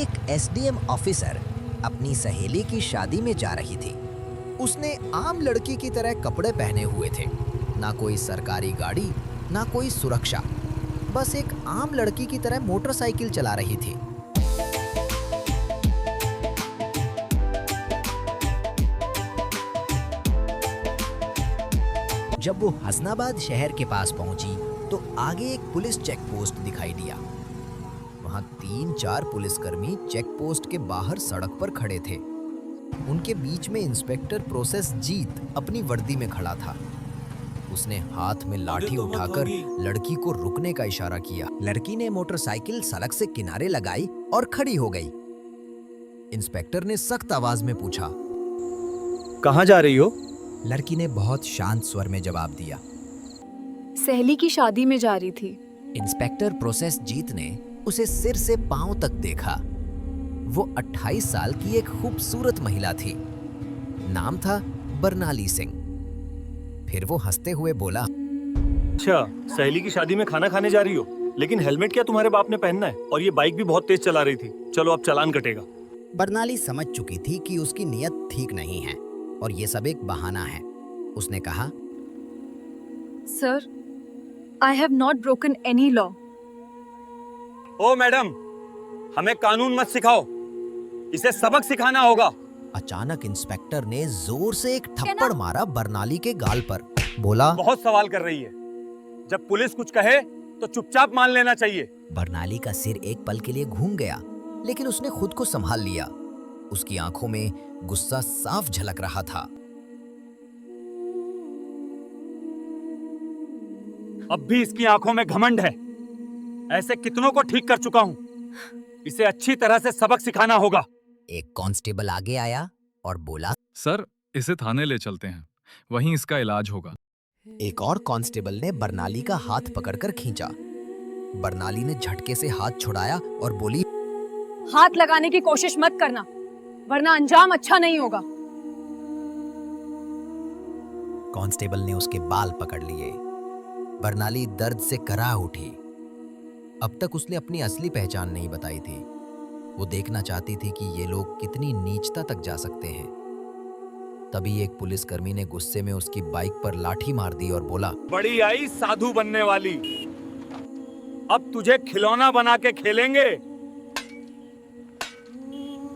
एक SDM officer अपनी सहेली की शादी में जा रही थी। उसने आम लड़की की तरह कपड़े पहने हुए थे। ना कोई सरकारी गाड़ी, ना कोई सुरक्षा, बस एक आम लड़की की तरह मोटरसाइकिल चला रही थी। जब वो हसनाबाद शहर के पास पहुंची तो आगे एक पुलिस चेक पोस्ट दिखाई दिया। वहां 3-4 पुलिसकर्मी चेक पोस्ट के बाहर सड़क पर खड़े थे। उनके बीच में इंस्पेक्टर प्रोसेस जीत अपनी वर्दी में खड़ा था। उसने हाथ में लाठी उठाकर लड़की को रुकने का इशारा किया। लड़की ने मोटरसाइकिल सड़क से किनारे लगाई और खड़ी हो गई। इंस्पेक्टर ने सख्त आवाज में पूछा, कहाँ जा रही हो? लड़की ने बहुत शांत स्वर में जवाब दिया, सहेली की शादी में जा रही थी। इंस्पेक्टर प्रोसेस जीत ने उसे सिर से पांव तक देखा। वो 28 साल की एक खूबसूरत महिला थी। नाम था बरनाली सिंह। फिर वो हंसते हुए बोला, अच्छा, सहेली की शादी में खाना खाने जा रही हो, लेकिन हेलमेट क्या तुम्हारे बाप ने पहनना है? और ये बाइक भी बहुत तेज चला रही थी। चलो अब चालान कटेगा। बरनाली समझ चुकी थी कि उसकी नीयत ठीक नहीं है और ये सब एक बहाना है। उसने कहा, sir, I have not broken any law. Oh madam, हमें कानून मत सिखाओ, इसे सबक सिखाना होगा। अचानक इंस्पेक्टर ने जोर से एक थप्पड़ मारा बरनाली के गाल पर। बोला, बहुत सवाल कर रही है। जब पुलिस कुछ कहे तो चुपचाप मान लेना चाहिए। बरनाली का सिर एक पल के लिए घूम गया, लेकिन उसने खुद को संभाल लिया। उसकी आंखों में गुस्सा साफ झलक रहा था। अब भी इसकी आंखों में घमंड है। ऐसे कितनों को ठीक कर चुका हूं। इसे अच्छी तरह से सबक सिखाना होगा। एक कांस्टेबल आगे आया और बोला, सर, इसे थाने ले चलते हैं, वहीं इसका इलाज होगा। एक और कांस्टेबल ने बरनाली का हाथ पकड़कर खींचा। बरनाली ने झटके से हाथ छुड़ाया और बोली, हाथ लगाने की कोशिश मत करना, वरना अंजाम अच्छा नहीं होगा। कांस्टेबल ने उसके बाल पकड़ लिए। बरनाली दर्द से कराह उठी। अब तक उसने अपनी असली पहचान नहीं बताई थी। वो देखना चाहती थी कि ये लोग कितनी नीचता तक जा सकते हैं। तभी एक पुलिसकर्मी ने गुस्से में उसकी बाइक पर लाठी मार दी और बोला, बड़ी आई साधु बनने वाली, अब तुझे खिलौना बना के खेलेंगे।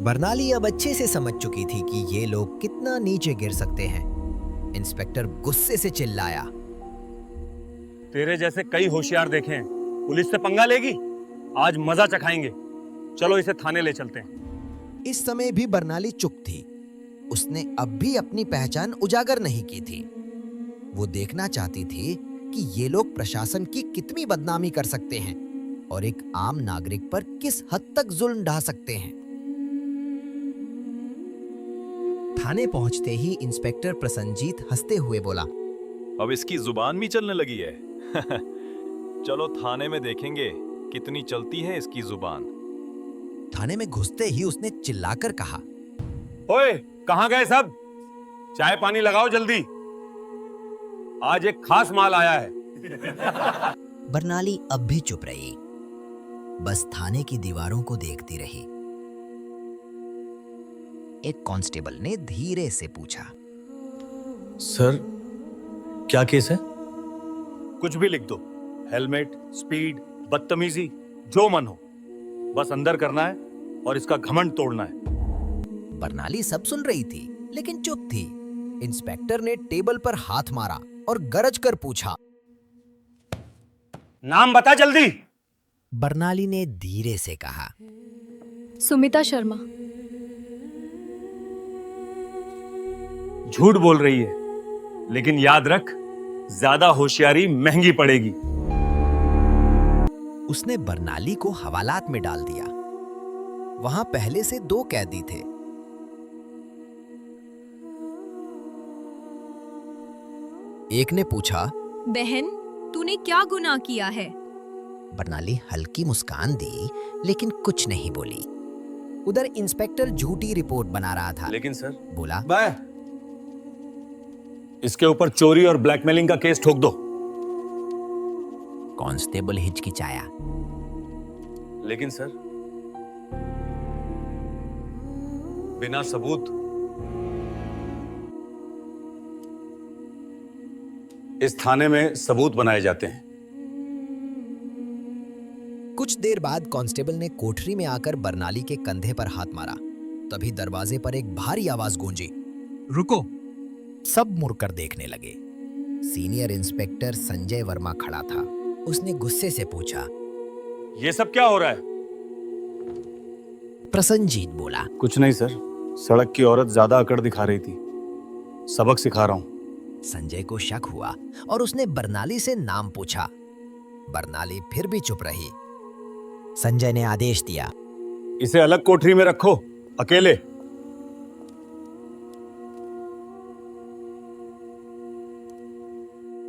बरनाली अब अच्छे से समझ चुकी थी कि ये लोग कितना नीचे गिर सकते हैं। इंस्पेक्टर गुस्से से चिल्लाया, तेरे जैसे कई होशियार देखे हैं, पुलिस से पंगा लेगी? आज मजा चखाएंगे। चलो इसे थाने ले चलते हैं। इस समय भी बरनाली चुप थी। उसने अब भी अपनी पहचान उजागर नहीं की थी। वो देखना चाहती थी कि ये लोग प्रशासन की कितनी बदनामी कर सकते हैं और एक आम नागरिक पर किस हद तक जुल्म ढा सकते हैं। थाने पहुंचते ही इंस्पेक्टर प्रसन्नजीत हंसते हुए बोला, अब इसकी जुबान भी चलने लगी है। चलो थाने में देखेंगे कितनी चलती है इसकी जुबान। थाने में घुसते ही उसने चिल्लाकर कहा, ओए, कहां गए सब? चाय पानी लगाओ जल्दी, आज एक खास माल आया है। बरनाली अब भी चुप रही, बस थाने की दीवारों को देखती रही। एक कांस्टेबल ने धीरे से पूछा, सर, क्या केस है? कुछ भी लिख दो, हेलमेट, स्पीड, बदतमीजी, जो मन हो, बस अंदर करना है और इसका घमंड तोड़ना है। बरनाली सब सुन रही थी, लेकिन चुप थी। इंस्पेक्टर ने टेबल पर हाथ मारा और गरज कर पूछा, नाम बता जल्दी। बरनाली ने धीरे से कहा, सुमिता शर्मा। झूठ बोल रही है, लेकिन याद रख, ज्यादा होशियारी महंगी पड़ेगी। उसने बरनाली को हवालात में डाल दिया। वहां पहले से 2 कैदी थे। एक ने पूछा, बहन, तूने क्या गुनाह किया है? बरनाली हल्की मुस्कान दी, लेकिन कुछ नहीं बोली। उधर इंस्पेक्टर झूठी रिपोर्ट बना रहा था। लेकिन सर, बोला, इसके ऊपर चोरी और ब्लैकमेलिंग का केस ठोक दो। कांस्टेबल हिचकिचाया। लेकिन सर, बिना सबूत इस थाने में सबूत बनाए जाते हैं। कुछ देर बाद कांस्टेबल ने कोठरी में आकर बरनाली के कंधे पर हाथ मारा। तभी दरवाजे पर एक भारी आवाज गूंजी। रुको। सब मुड़कर देखने लगे। सीनियर इंस्पेक्टर संजय वर्मा खड़ा था। उसने गुस्से से पूछा, ये सब क्या हो रहा है? प्रसन्नजीत बोला, कुछ नहीं सर, सड़क की औरत ज्यादा अकड़ दिखा रही थी, सबक सिखा रहा हूं। संजय को शक हुआ और उसने बरनाली से नाम पूछा। बरनाली फिर भी चुप रही। संजय ने आदेश दिया, इसे अलग कोठरी में रखो, अकेले।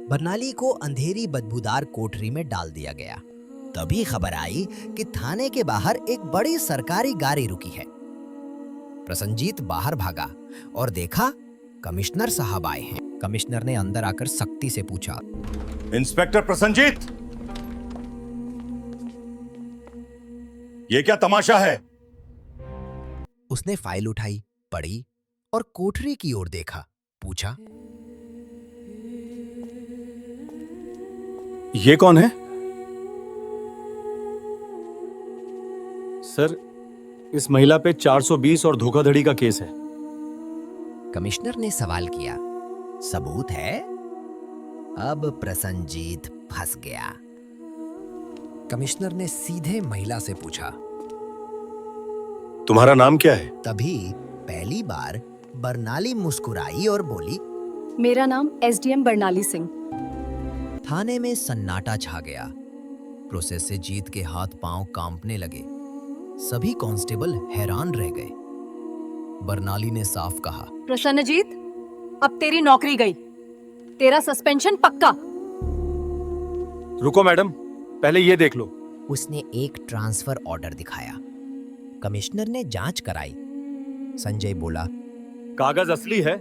बरनाली को अंधेरी बदबूदार कोठरी में डाल दिया गया। तभी खबर आई कि थाने के बाहर एक बड़ी सरकारी गाड़ी रुकी है। प्रसन्नजीत बाहर भागा और देखा कमिश्नर साहब आए हैं। कमिश्नर ने अंदर आकर सख्ती से पूछा, इंस्पेक्टर प्रसन्नजीत, ये क्या तमाशा है? उसने फाइल उठाई, पढ़ी और कोठरी की ओर देखा। पूछा, ये कौन है? सर, इस महिला पे 420 और धोखाधड़ी का केस है। कमिश्नर ने सवाल किया। सबूत है? अब प्रसन्नजीत फंस गया। कमिश्नर ने सीधे महिला से पूछा। तुम्हारा नाम क्या है? तभी पहली बार बरनाली मुस्कुराई और बोली, मेरा नाम एसडीएम बरनाली सिंह। थाने में सन्नाटा छा गया। प्रोसेस से जीत के हाथ पांव कांपने लगे। सभी कांस्टेबल हैरान रह गए। बरनाली ने साफ कहा, प्रसन्नजीत, अब तेरी नौकरी गई। तेरा सस्पेंशन पक्का। रुको मैडम, पहले ये देख लो। उसने एक ट्रांसफर ऑर्डर दिखाया। कमिश्नर ने जांच कराई। संजय बोला, कागज असली है,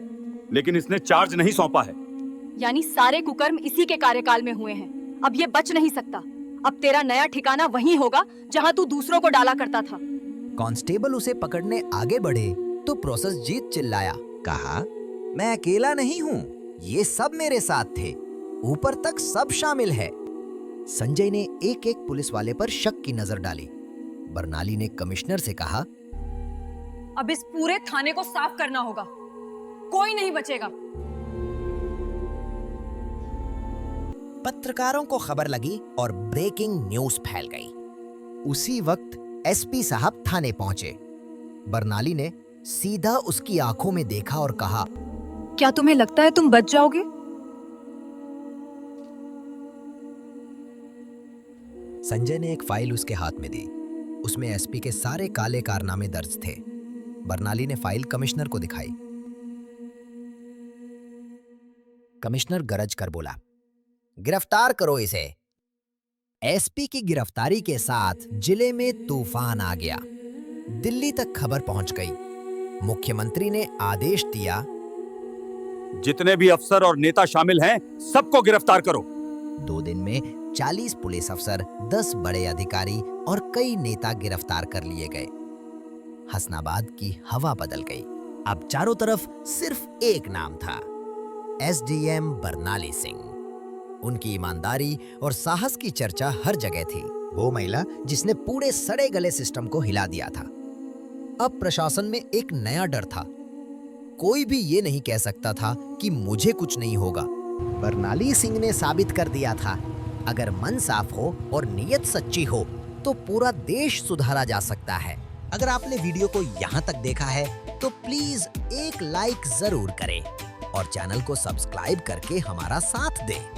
लेकिन इसने चार्ज नहीं सौंपा है। यानी सारे कुकर्म इसी के कार्यकाल में हुए हैं। अब ये बच नहीं सकता। अब तेरा नया ठिकाना वहीं होगा जहां तू दूसरों को डाला करता था। कांस्टेबल उसे पकड़ने आगे बढ़े तो प्रसन्नजीत चिल्लाया, कहा, मैं अकेला नहीं हूँ, ये सब मेरे साथ थे, ऊपर तक सब शामिल है। संजय ने एक एक पुलिस वाले पर शक की नजर डाली। बरनाली ने कमिश्नर से कहा, अब इस पूरे थाने को साफ करना होगा, कोई नहीं बचेगा। पत्रकारों को खबर लगी और ब्रेकिंग न्यूज फैल गई। उसी वक्त एसपी साहब थाने पहुंचे। बरनाली ने सीधा उसकी आंखों में देखा और कहा, क्या तुम्हें लगता है तुम बच जाओगे? संजय ने एक फाइल उसके हाथ में दी। उसमें एसपी के सारे काले कारनामे दर्ज थे। बरनाली ने फाइल कमिश्नर को दिखाई। कमिश्नर गरज कर बोला, गिरफ्तार करो इसे। एसपी की गिरफ्तारी के साथ जिले में तूफान आ गया। दिल्ली तक खबर पहुंच गई। मुख्यमंत्री ने आदेश दिया, जितने भी अफसर और नेता शामिल हैं, सबको गिरफ्तार करो। 2 दिन में 40 पुलिस अफसर, 10 बड़े अधिकारी और कई नेता गिरफ्तार कर लिए गए। हसनाबाद की हवा बदल गई। अब चारों तरफ सिर्फ एक नाम था, एसडीएम बरनाली सिंह। उनकी ईमानदारी और साहस की चर्चा हर जगह थी। वो महिला जिसने पूरे सड़े गले सिस्टम को हिला दिया था। अब प्रशासन में एक नया डर था। कोई भी ये नहीं कह सकता था कि मुझे कुछ नहीं होगा। बरनाली सिंह ने साबित कर दिया था, अगर मन साफ हो और नीयत सच्ची हो तो पूरा देश सुधारा जा सकता है। अगर आपने वीडियो को यहाँ तक देखा है तो प्लीज एक लाइक जरूर करें और चैनल को सब्सक्राइब करके हमारा साथ दें।